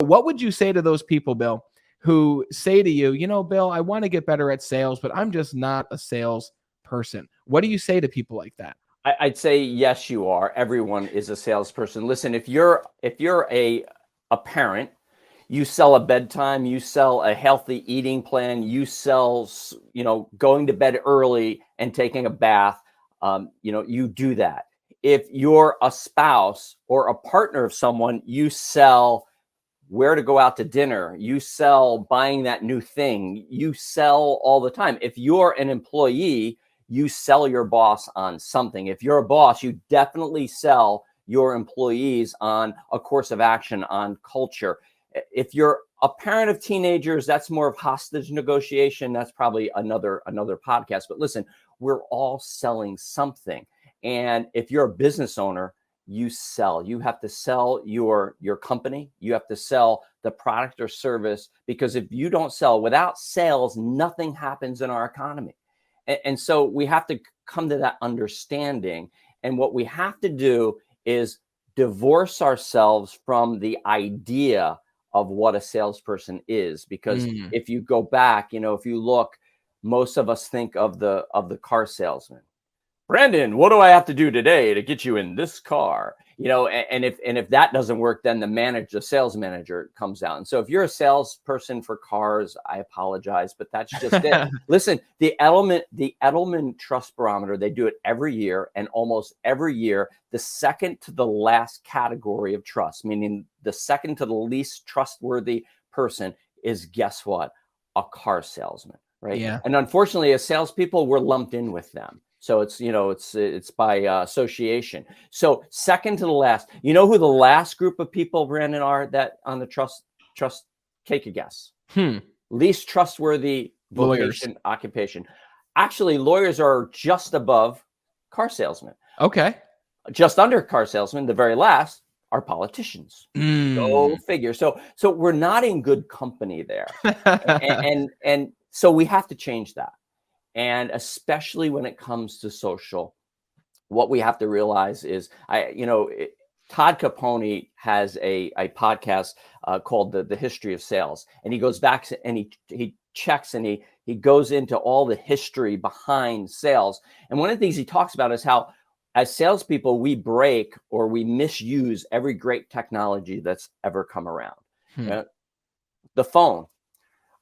What would you say to those people, Bill, who say to you, Bill, I want to get better at sales, but I'm just not a sales person? What do you say to people like that? I'd say, yes, you are. Everyone is a salesperson. Listen, if you're a parent, you sell a bedtime, you sell a healthy eating plan, you sell, going to bed early and taking a bath. You do that. If you're a spouse or a partner of someone, you sell where to go out to dinner. You sell buying that new thing. You sell all the time. If you're an employee, you sell your boss on something. If you're a boss, you definitely sell your employees on a course of action, on culture. If you're a parent of teenagers, that's more of hostage negotiation. That's probably another podcast. But listen, we're all selling something. And if you're a business owner, you sell. You have to sell your company. You have to sell the product or service, because if you don't sell, without sales, nothing happens in our economy. And so we have to come to that understanding. And what we have to do is divorce ourselves from the idea of what a salesperson is. Because if you go back, if you look, most of us think of the car salesman. Brandon, what do I have to do today to get you in this car? And if that doesn't work, then the sales manager comes out. And so if you're a salesperson for cars, I apologize, but that's just it. Listen, the Edelman Trust Barometer, they do it every year, and almost every year, the second to the last category of trust, meaning the second to the least trustworthy person, is, guess what? A car salesman, right? Yeah. And unfortunately, as salespeople, we're lumped in with them. So it's by association. So second to the last, who the last group of people, Brandon, are that on the trust, take a guess. Least trustworthy vocation, occupation. Actually, lawyers are just above car salesmen. Okay. Just under car salesmen, the very last, are politicians. Go figure. So we're not in good company there. and so we have to change that. And especially when it comes to social, what we have to realize is, Todd Capone has a podcast called the History of Sales. And he goes back and he checks and he goes into all the history behind sales. And one of the things he talks about is how, as salespeople, we break or we misuse every great technology that's ever come around. The phone,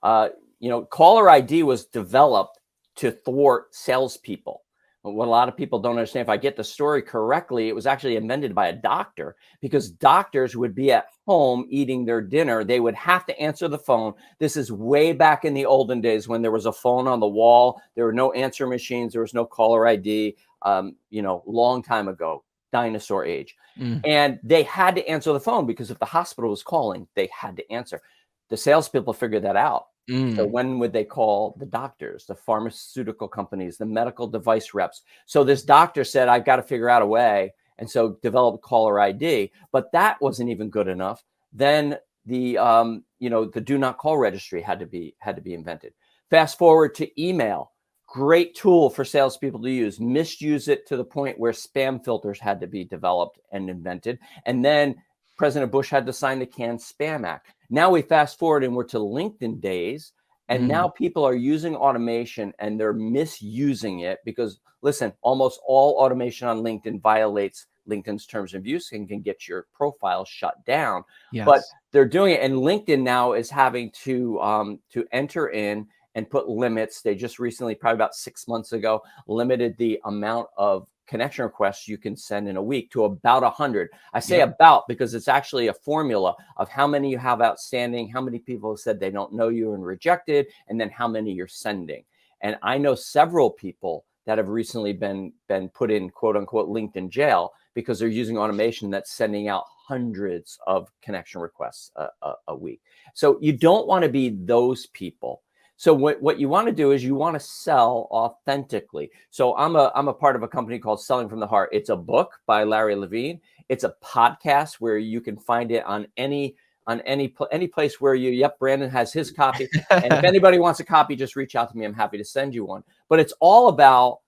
caller ID was developed to thwart salespeople. What a lot of people don't understand, if I get the story correctly, it was actually invented by a doctor, because doctors would be at home eating their dinner. They would have to answer the phone. This is way back in the olden days when there was a phone on the wall. There were no answer machines. There was no caller ID, long time ago, dinosaur age. And they had to answer the phone, because if the hospital was calling, they had to answer. The salespeople figured that out. So when would they call the doctors, the pharmaceutical companies, the medical device reps? So this doctor said, I've got to figure out a way. And so developed caller ID, but that wasn't even good enough. Then the do not call registry had to be invented. Fast forward to email, great tool for salespeople to use, misuse it to the point where spam filters had to be developed and invented. And then President Bush had to sign the Canned Spam Act. Now we fast forward and we're to LinkedIn days. And now people are using automation and they're misusing it, because, listen, almost all automation on LinkedIn violates LinkedIn's terms of use and can get your profile shut down. Yes. But they're doing it. And LinkedIn now is having to enter in and put limits. They just recently, probably about 6 months ago, limited the amount of connection requests you can send in a week to about 100. I say about because it's actually a formula of how many you have outstanding, how many people have said they don't know you and rejected, and then how many you're sending. And I know several people that have recently been put in quote unquote LinkedIn jail because they're using automation that's sending out hundreds of connection requests a week. So you don't want to be those people. So what you want to do is you want to sell authentically. So I'm a part of a company called Selling from the Heart. It's a book by Larry Levine. It's a podcast where you can find it on any place where Brandon has his copy. And if anybody wants a copy, just reach out to me. I'm happy to send you one. But it's all about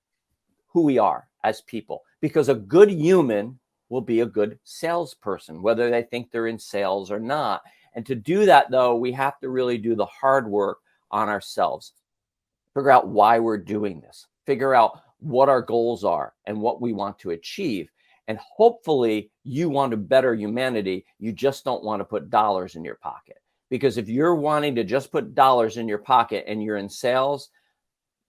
who we are as people, because a good human will be a good salesperson, whether they think they're in sales or not. And to do that, though, we have to really do the hard work on ourselves. Figure out why we're doing this. Figure out what our goals are and what we want to achieve. And hopefully you want to better humanity. You just don't want to put dollars in your pocket. Because if you're wanting to just put dollars in your pocket and you're in sales,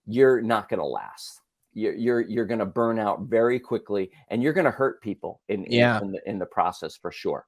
you're not going to last. You're going to burn out very quickly, and you're going to hurt people in the process for sure.